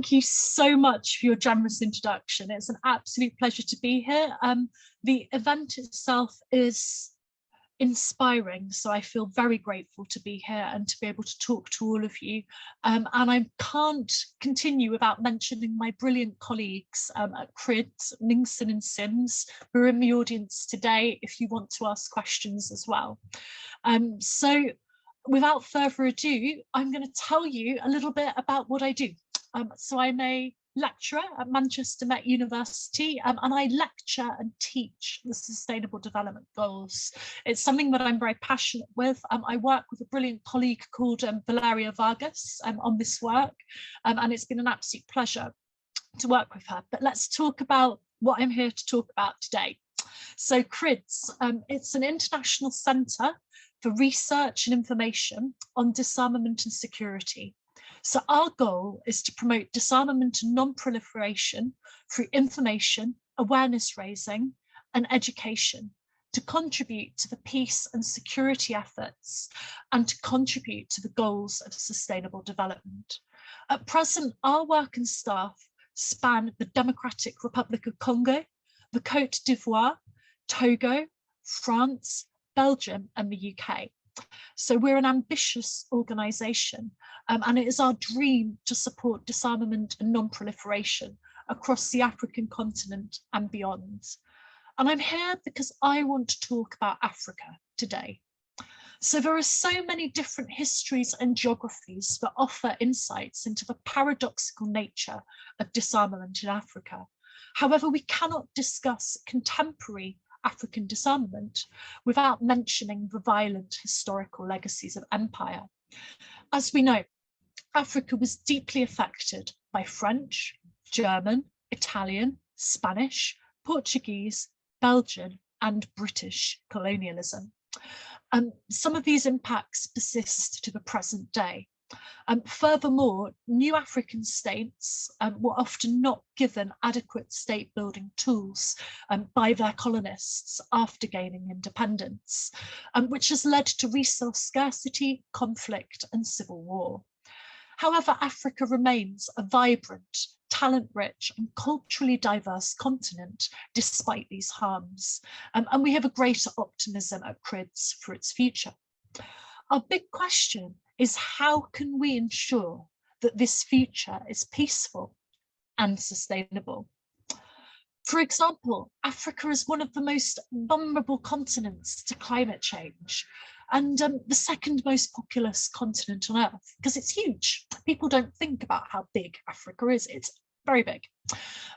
Thank you so much for your generous introduction. It's an absolute pleasure to be here. The event itself is inspiring, so I feel very grateful to be here and to be able to talk to all of you. And I can't continue without mentioning my brilliant colleagues at CRIDS, Ningson and Sims, who are in the audience today if you want to ask questions as well. So without further ado, I'm going to tell you a little bit about what I do. So I'm a lecturer at Manchester Met University, and I lecture and teach the Sustainable Development Goals. It's something that I'm very passionate with. I work with a brilliant colleague called Valeria Vargas on this work, and it's been an absolute pleasure to work with her. But let's talk about what I'm here to talk about today. So CRIDS, it's an international centre for research and information on disarmament and security. So our goal is to promote disarmament and non-proliferation through information, awareness raising and education to contribute to the peace and security efforts and to contribute to the goals of sustainable development. At present, our work and staff span the Democratic Republic of Congo, the Côte d'Ivoire, Togo, France, Belgium and the UK. So we're an ambitious organisation, and it is our dream to support disarmament and non-proliferation across the African continent and beyond. And I'm here because I want to talk about Africa today. So there are so many different histories and geographies that offer insights into the paradoxical nature of disarmament in Africa. However, we cannot discuss contemporary African disarmament without mentioning the violent historical legacies of empire. As we know, Africa was deeply affected by French, German, Italian, Spanish, Portuguese, Belgian, and British colonialism. Some of these impacts persist to the present day. Furthermore, new African states were often not given adequate state building tools by their colonists after gaining independence, which has led to resource scarcity, conflict and civil war. However, Africa remains a vibrant, talent-rich and culturally diverse continent despite these harms, and we have a greater optimism at CRIDS for its future. Our big question is, how can we ensure that this future is peaceful and sustainable? For example, Africa is one of the most vulnerable continents to climate change and the second most populous continent on Earth, because it's huge. People don't think about how big Africa is. It's very big.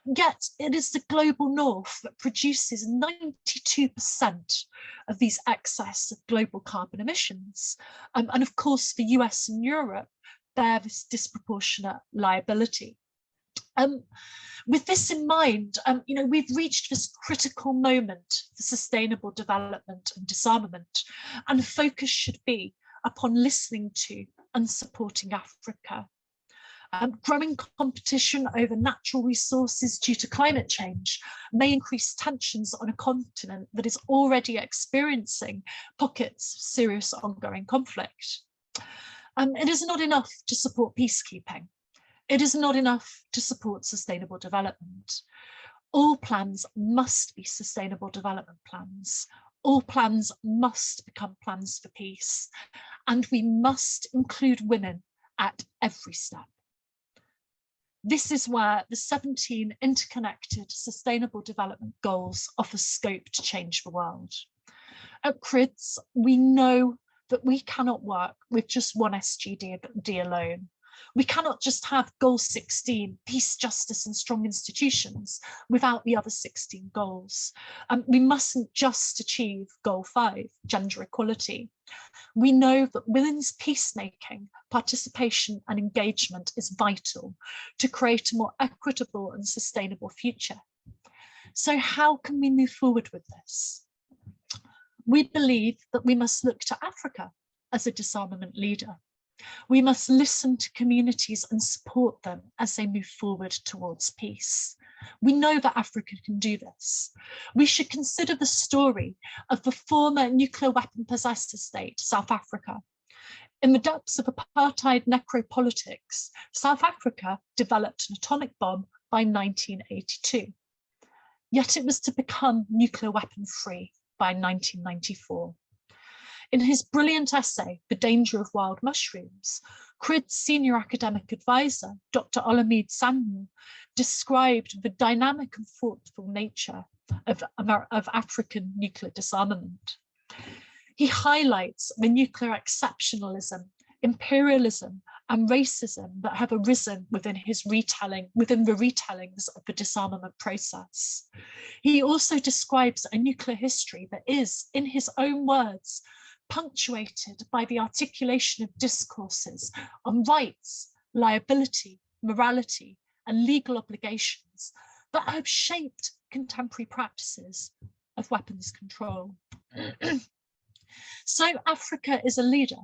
Yet it is the global north that produces 92% of these excess of global carbon emissions. And of course, the US and Europe bear this disproportionate liability. With this in mind, we've reached this critical moment for sustainable development and disarmament, and the focus should be upon listening to and supporting Africa. Growing competition over natural resources due to climate change may increase tensions on a continent that is already experiencing pockets of serious ongoing conflict. It is not enough to support peacekeeping. It is not enough to support sustainable development. All plans must be sustainable development plans. All plans must become plans for peace, and we must include women at every step. This is where the 17 interconnected Sustainable Development Goals offer scope to change the world. At CRIDS, we know that we cannot work with just one SDG alone. We cannot just have Goal 16, peace, justice and strong institutions, without the other 16 goals. We mustn't just achieve Goal 5, gender equality. We know that women's peacemaking, participation and engagement is vital to create a more equitable and sustainable future. So how can we move forward with this? We believe that we must look to Africa as a disarmament leader. We must listen to communities and support them as they move forward towards peace. We know that Africa can do this. We should consider the story of the former nuclear weapon possessor state, South Africa. In the depths of apartheid necropolitics, South Africa developed an atomic bomb by 1982. Yet it was to become nuclear weapon free by 1994. In his brilliant essay, The Danger of Wild Mushrooms, CRIDS senior academic advisor, Dr. Olamide Sanu, described the dynamic and thoughtful nature of African nuclear disarmament. He highlights the nuclear exceptionalism, imperialism, and racism that have arisen within the retellings of the disarmament process. He also describes a nuclear history that is, in his own words, punctuated by the articulation of discourses on rights, liability, morality, and legal obligations that have shaped contemporary practices of weapons control. So Africa is a leader.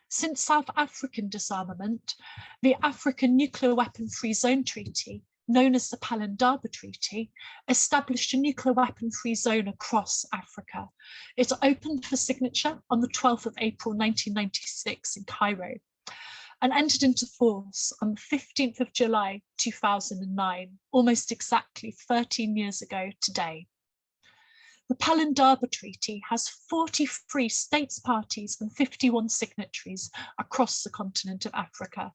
Since South African disarmament, the African Nuclear Weapon Free Zone Treaty, known as the Pelindaba Treaty, established a nuclear weapon free zone across Africa. It opened for signature on the 12th of April 1996 in Cairo and entered into force on the 15th of July 2009, almost exactly 13 years ago today. The Pelindaba Treaty has 43 states parties and 51 signatories across the continent of Africa.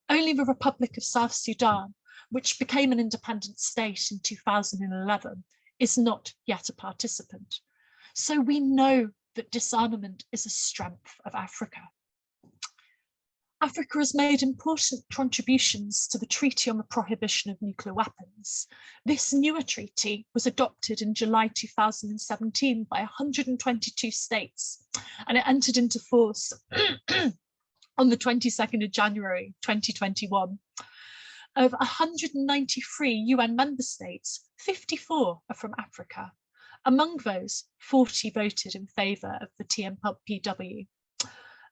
Only the Republic of South Sudan, which became an independent state in 2011, is not yet a participant. So we know that disarmament is a strength of Africa. Africa has made important contributions to the Treaty on the Prohibition of Nuclear Weapons. This newer treaty was adopted in July 2017 by 122 states, and it entered into force on the 22nd of January 2021. Of 193 UN member states, 54 are from Africa. Among those, 40 voted in favour of the TMPW.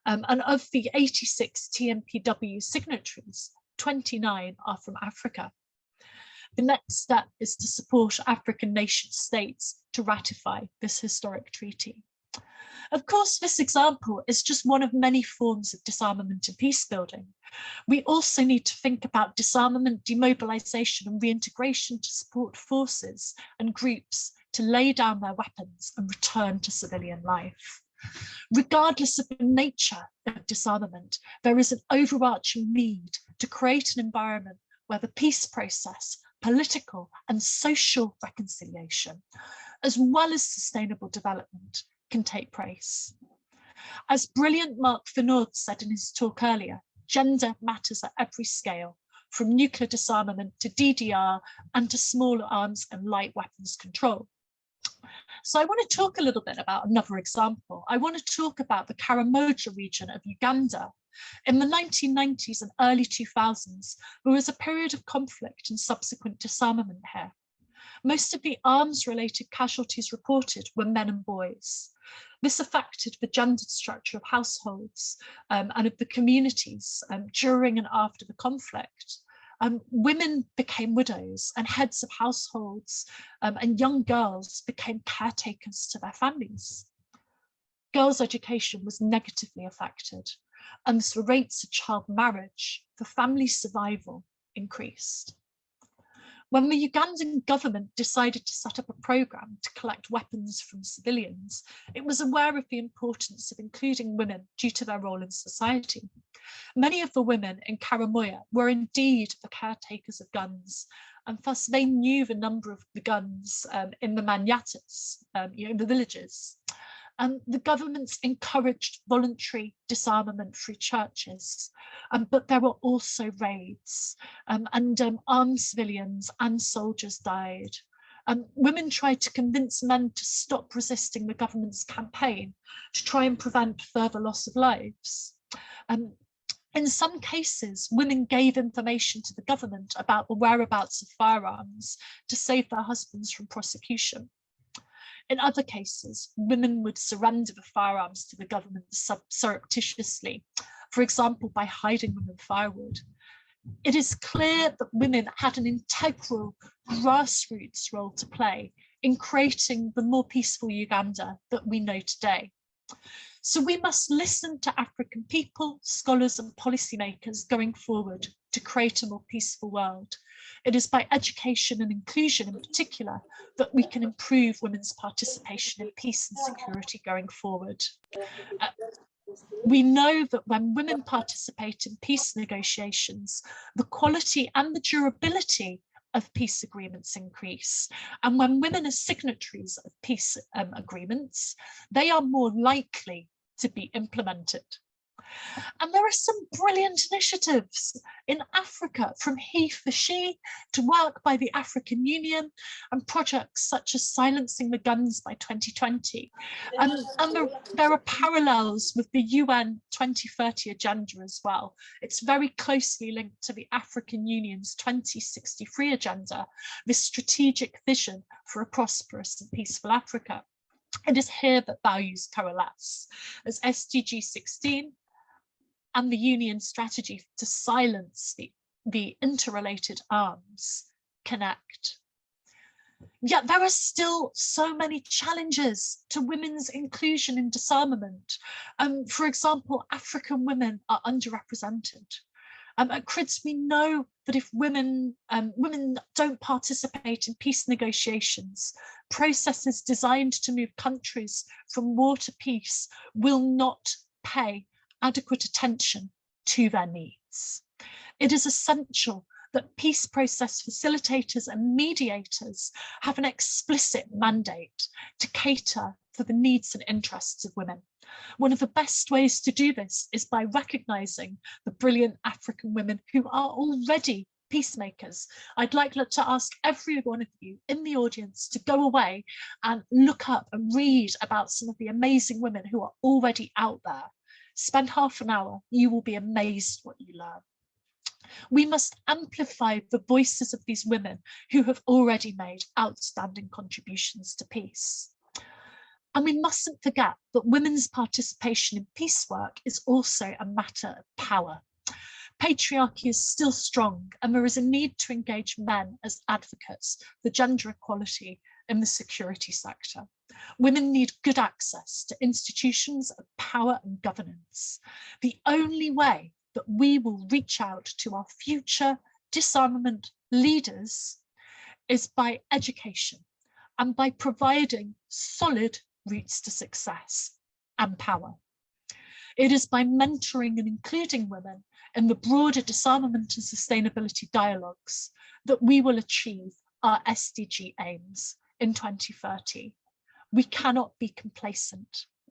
And of the 86 TMPW signatories, 29 are from Africa. The next step is to support African nation states to ratify this historic treaty. Of course, this example is just one of many forms of disarmament and peace building. We also need to think about disarmament, demobilization, and reintegration to support forces and groups to lay down their weapons and return to civilian life. Regardless of the nature of disarmament, there is an overarching need to create an environment where the peace process, political and social reconciliation, as well as sustainable development, can take place. As brilliant Marc Finaud said in his talk earlier, gender matters at every scale, from nuclear disarmament to DDR and to small arms and light weapons control. So I want to talk a little bit about another example. I want to talk about the Karamoja region of Uganda. In the 1990s and early 2000s, there was a period of conflict and subsequent disarmament here. Most of the arms-related casualties reported were men and boys. This affected the gendered structure of households and of the communities during and after the conflict. Women became widows and heads of households, and young girls became caretakers to their families. Girls' education was negatively affected, and the rates of child marriage for family survival increased. When the Ugandan government decided to set up a program to collect weapons from civilians, it was aware of the importance of including women due to their role in society. Many of the women in Karamoja were indeed the caretakers of guns, and thus they knew the number of the guns in the manyatas, in the villages. The governments encouraged voluntary disarmament through churches, but there were also raids, and armed civilians and soldiers died. Women tried to convince men to stop resisting the government's campaign to try and prevent further loss of lives. In some cases, women gave information to the government about the whereabouts of firearms to save their husbands from prosecution. In other cases, women would surrender the firearms to the government surreptitiously, for example, by hiding them in firewood. It is clear that women had an integral grassroots role to play in creating the more peaceful Uganda that we know today. So we must listen to African people, scholars and policymakers going forward to create a more peaceful world. It is by education and inclusion in particular that we can improve women's participation in peace and security going forward. We know that when women participate in peace negotiations, the quality and the durability of peace agreements increase. And when women are signatories of peace agreements, they are more likely to be implemented. And there are some brilliant initiatives in Africa, from He for She to work by the African Union and projects such as Silencing the Guns by 2020. And there are parallels with the UN 2030 agenda as well. It's very closely linked to the African Union's 2063 agenda, this strategic vision for a prosperous and peaceful Africa. It is here that values coalesce, as SDG 16 and the Union strategy to silence the interrelated arms connect. Yet there are still so many challenges to women's inclusion in disarmament. For example, African women are underrepresented. At CRIDS, we know that if women don't participate in peace negotiations, processes designed to move countries from war to peace will not pay adequate attention to their needs. It is essential that peace process facilitators and mediators have an explicit mandate to cater for the needs and interests of women. One of the best ways to do this is by recognizing the brilliant African women who are already peacemakers. I'd like to ask every one of you in the audience to go away and look up and read about some of the amazing women who are already out there. Spend half an hour, you will be amazed what you learn. We must amplify the voices of these women who have already made outstanding contributions to peace. And we mustn't forget that women's participation in peace work is also a matter of power. Patriarchy is still strong, and there is a need to engage men as advocates for gender equality in the security sector. Women need good access to institutions of power and governance. The only way that we will reach out to our future disarmament leaders is by education and by providing solid routes to success and power. It is by mentoring and including women in the broader disarmament and sustainability dialogues that we will achieve our SDG aims in 2030. We cannot be complacent.